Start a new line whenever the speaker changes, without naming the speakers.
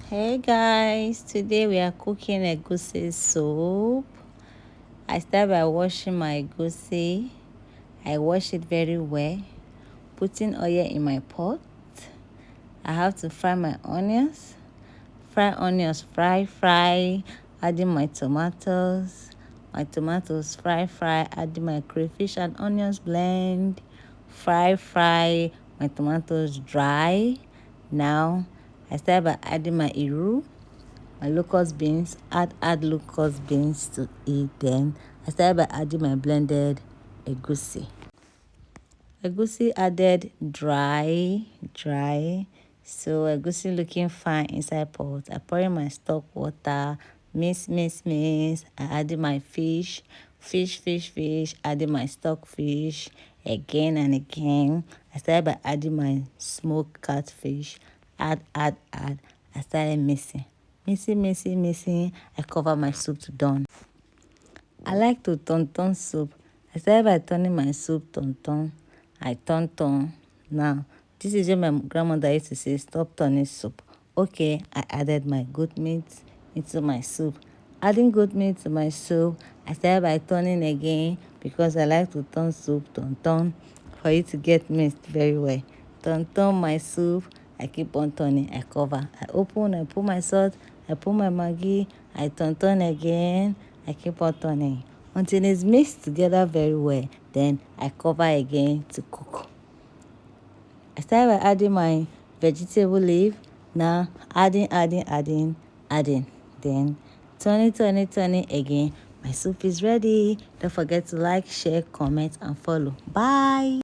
Hey guys, today we are cooking egusi soup. I start by washing my egusi. I wash it very well, putting oil in my pot. I have to fry my onions. Fry onions, fry, adding my tomatoes. My tomatoes fry, adding my crayfish and onions blend. Fry, my tomatoes dry. Now I start by adding my iru, my locust beans. Add locust beans to it. Then I start by adding my blended egusi. Egusi added dry. So egusi looking fine inside pot. I pour in my stock water, mix. I added my fish. Adding my stock fish again and again. I started by adding my smoked catfish. Add. I started mixing. I cover my soup to done. I like to turn soup. I started by turning my soup turn. I turn. Now, this is when my grandmother used to say, stop turning soup. Okay, I added my goat meat into my soup. Adding goat meat to my soup, I started by turning again because I like to turn soup turn for it to get mixed very well. Turn my soup. I keep on turning. I cover. I open. I put my salt. I put my maggi. I turn again. I keep on turning until it's mixed together very well. Then I cover again to cook. I start by adding my vegetable leaf. Now adding. Then turning again. My soup is ready. Don't forget to like, share, comment, and follow. Bye.